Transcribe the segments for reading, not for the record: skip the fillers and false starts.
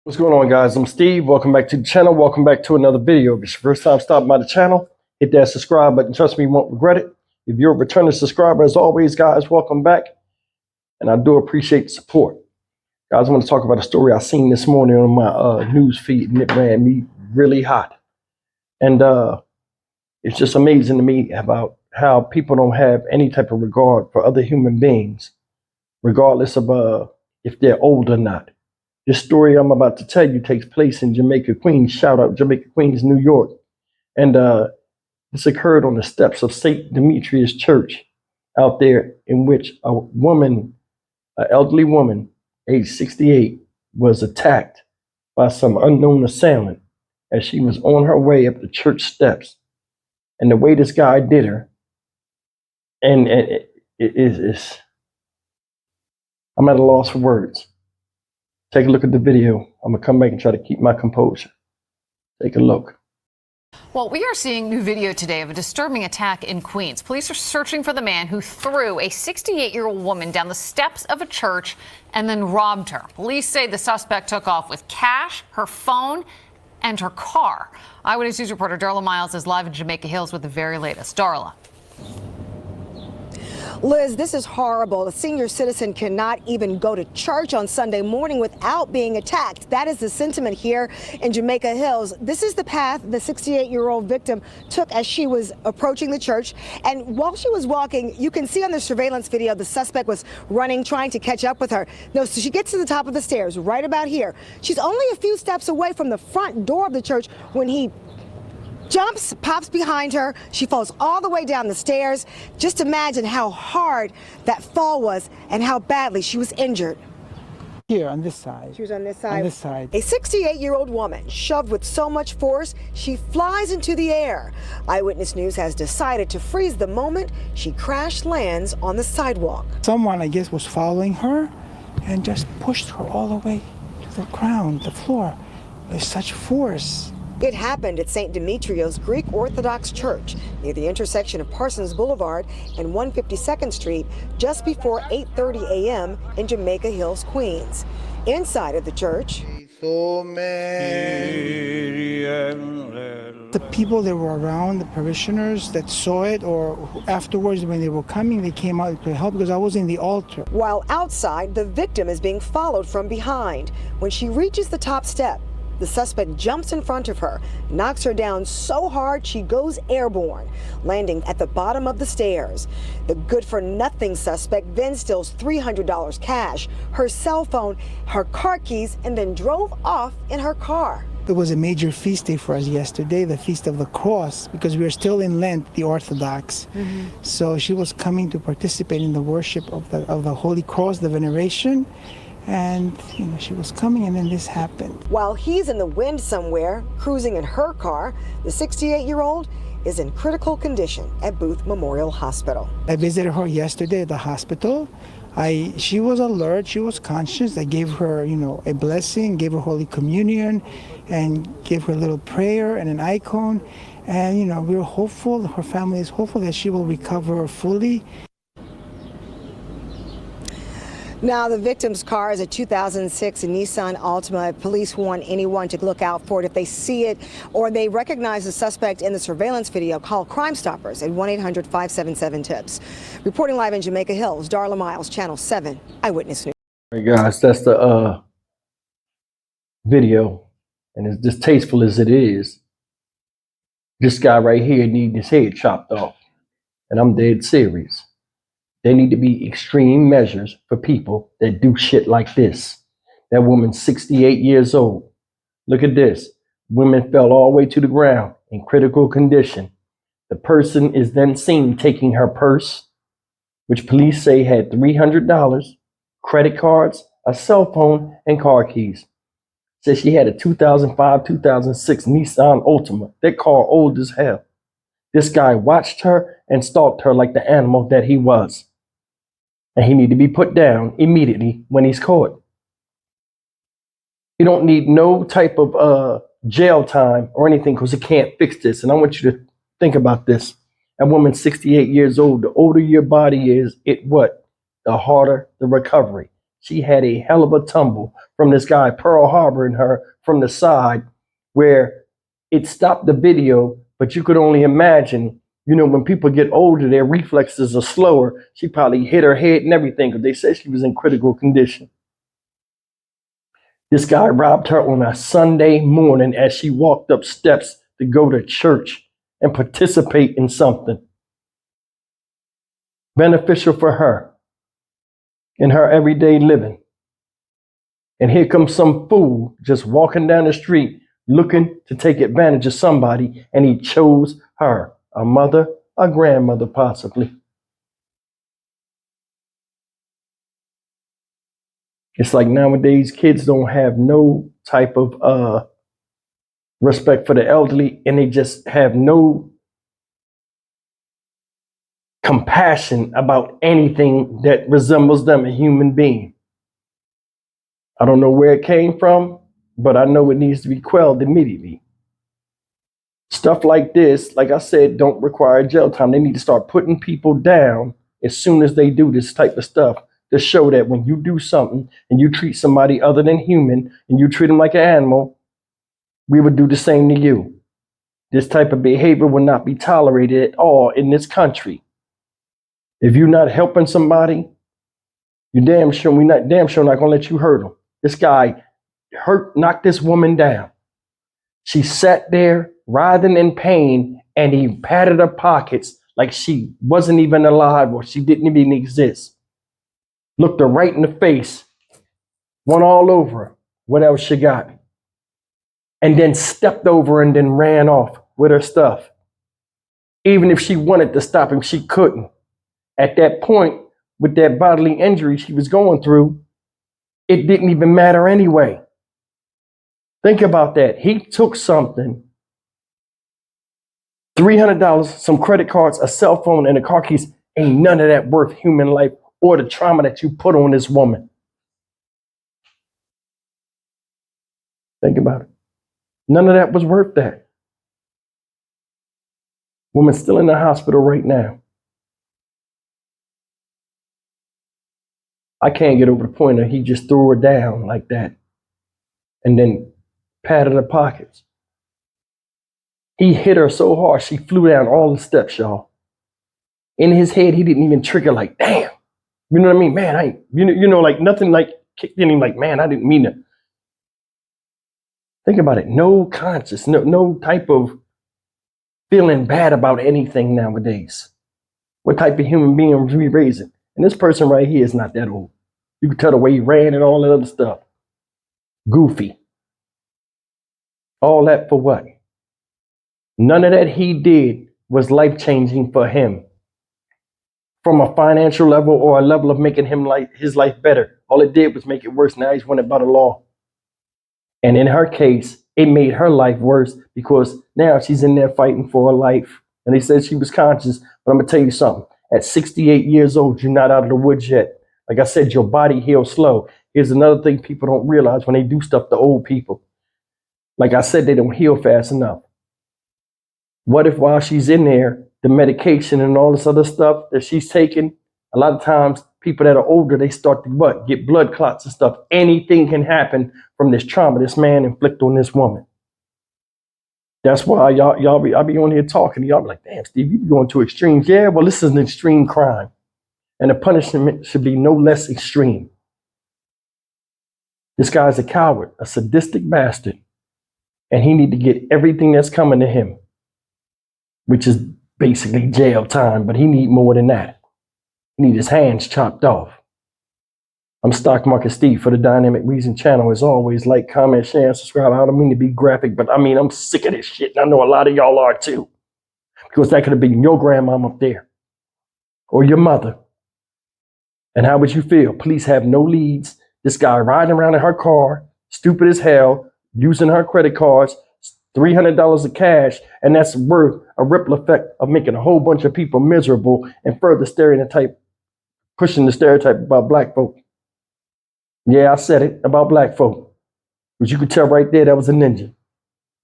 What's going on, guys? I'm Steve. Welcome back to the channel. Welcome back to another video. If it's your first time stopping by the channel, hit that subscribe button. Trust me, you won't regret it. If you're a returning subscriber, as always, guys, welcome back. And I do appreciate the support. Guys, I want to talk about a story I seen this morning on my news feed, and it ran me really hot. And it's just amazing to me about how people don't have any type of regard for other human beings, regardless of if they're old or not. This story I'm about to tell you takes place in Jamaica, Queens. Shout out Jamaica, Queens, New York. And this occurred on the steps of St. Demetrius Church out there, in which a woman, an elderly woman, age 68, was attacked by some unknown assailant as she was on her way up the church steps. And the way this guy did her, and it is, I'm at a loss for words. Take a look at the video. I'm gonna come back and try to keep my composure. Take a look. Well, we are seeing new video today of a disturbing attack in Queens. Police are searching for the man who threw a 68-year-old woman down the steps of a church and then robbed her. Police say the suspect took off with cash, her phone, and her car. Eyewitness News reporter Darla Miles is live in Jamaica Hills with the very latest. Darla. Liz, this is horrible. A senior citizen cannot even go to church on Sunday morning without being attacked. That is the sentiment here in Jamaica Hills. This is the path the 68-year-old victim took as she was approaching the church. And while she was walking, you can see on the surveillance video the suspect was running, trying to catch up with her. No, so she gets to the top of the stairs right about here. She's only a few steps away from the front door of the church when he jumps, pops behind her. She falls all the way down the stairs. Just imagine how hard that fall was and how badly she was injured. Here on this side. She was on this side? On this side. A 68-year-old woman shoved with so much force, she flies into the air. Eyewitness News has decided to freeze the moment she crash lands on the sidewalk. Someone, I guess, was following her and just pushed her all the way to the ground, the floor. There's such force. It happened at St. Demetrios Greek Orthodox Church near the intersection of Parsons Boulevard and 152nd Street just before 8:30 a.m. in Jamaica Hills, Queens. Inside of the church, the people that were around, the parishioners that saw it, or afterwards when they were coming, they came out to help because I was in the altar. While outside, the victim is being followed from behind. When she reaches the top step, the suspect jumps in front of her, knocks her down so hard she goes airborne, landing at the bottom of the stairs. The good-for-nothing suspect then steals $300 cash, her cell phone, her car keys, and then drove off in her car. It was a major feast day for us yesterday, the Feast of the Cross, because we are still in Lent, the Orthodox. So she was coming to participate in the worship of the Holy Cross, the veneration. And she was coming, and then this happened. While he's in the wind somewhere, cruising in her car, the 68-year-old is in critical condition at Booth Memorial Hospital. I visited her yesterday at the hospital. She was alert, she was conscious. I gave her, a blessing, gave her Holy Communion, and gave her a little prayer and an icon. And, we're hopeful, her family is hopeful that she will recover fully. Now, the victim's car is a 2006 Nissan Altima. Police warn anyone to look out for it if they see it or they recognize the suspect in the surveillance video. Call Crime Stoppers at 1-800-577-TIPS. Reporting live in Jamaica Hills, Darla Miles, Channel 7, Eyewitness News. All right, guys, that's the video. And as distasteful as it is, this guy right here needs his head chopped off. And I'm dead serious. There need to be extreme measures for people that do shit like this. That woman's 68 years old. Look at this. Woman fell all the way to the ground in critical condition. The person is then seen taking her purse, which police say had $300, credit cards, a cell phone, and car keys. Says she had a 2005, 2006 Nissan Altima. That car old as hell. This guy watched her and stalked her like the animal that he was. And he need to be put down immediately when he's caught. You don't need no type of jail time or anything because it can't fix this. And I want you to think about this. A woman 68 years old, the older your body is, the harder the recovery. she had a hell of a tumble from this guy Pearl Harboring her from the side, where it stopped the video, but you could only imagine, you know, when people get older, their reflexes are slower. She probably hit her head and everything because they said she was in critical condition. This guy robbed her on a Sunday morning as she walked up steps to go to church and participate in something beneficial for her in her everyday living. And here comes some fool just walking down the street looking to take advantage of somebody, and he chose her, a mother, a grandmother possibly. It's like nowadays kids don't have no type of respect for the elderly, and they just have no compassion about anything that resembles them, a human being. I don't know where it came from, but I know it needs to be quelled immediately. Stuff like this, like I said, don't require jail time. They need to start putting people down as soon as they do this type of stuff to show that when you do something and you treat somebody other than human and you treat them like an animal, we would do the same to you. This type of behavior will not be tolerated at all in this country. If you're not helping somebody, we're not gonna let you hurt them. This guy knocked this woman down. She sat there writhing in pain, and he patted her pockets like she wasn't even alive or she didn't even exist. Looked her right in the face, went all over her. What else she got? And then stepped over and then ran off with her stuff. Even if she wanted to stop him, she couldn't. At that point, with that bodily injury she was going through, it didn't even matter anyway. Think about that. He took something, $300, some credit cards, a cell phone, and a car keys. Ain't none of that worth human life or the trauma that you put on this woman. Think about it. None of that was worth that. Woman's still in the hospital right now. I can't get over the point that he just threw her down like that and then patted her pockets. He hit her so hard, she flew down all the steps, y'all. In his head, he didn't even trigger like, damn. You know what I mean? Man, like nothing like kicked in him like, man, I didn't mean to. Think about it. No conscience, no type of feeling bad about anything nowadays. What type of human being are we raising? And this person right here is not that old. You can tell the way he ran and all that other stuff. Goofy. All that for what? None of that he did was life-changing for him. From a financial level or a level of making his life better. All it did was make it worse. Now he's wanted by the law. And in her case, it made her life worse because now she's in there fighting for her life. And they said she was conscious. But I'm going to tell you something. At 68 years old, you're not out of the woods yet. Like I said, your body heals slow. Here's another thing people don't realize when they do stuff to old people. Like I said, they don't heal fast enough. What if while she's in there, the medication and all this other stuff that she's taking, a lot of times people that are older, they start to get blood clots and stuff. Anything can happen from this trauma this man inflicted on this woman. That's why I'll be on here talking. Y'all be like, damn, Steve, you be going to extremes. Yeah, well, this is an extreme crime. And the punishment should be no less extreme. This guy's a coward, a sadistic bastard. And he need to get everything that's coming to him, which is basically jail time, but he need more than that. He need his hands chopped off. I'm Stock Market Steve for the Dynamic Reason channel. As always, like, comment, share, and subscribe. I don't mean to be graphic, but I'm sick of this shit. And I know a lot of y'all are too. Because that could have been your grandmom up there. Or your mother. And how would you feel? Police have no leads. This guy riding around in her car, stupid as hell, using her credit cards, $300 of cash, and that's worth a ripple effect of making a whole bunch of people miserable and further pushing the stereotype about black folk. Yeah, I said it about black folk. But you could tell right there that was a ninja.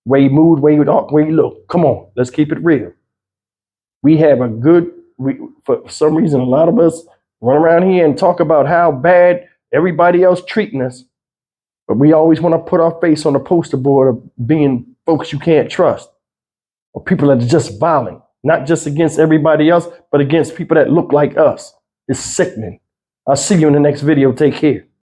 Way he moved, way he talked, way he looked. Come on, let's keep it real. We have for some reason, a lot of us run around here and talk about how bad everybody else treating us, but we always want to put our face on the poster board of being folks you can't trust, or people that are just violent, not just against everybody else, but against people that look like us. It's sickening. I'll see you in the next video. Take care.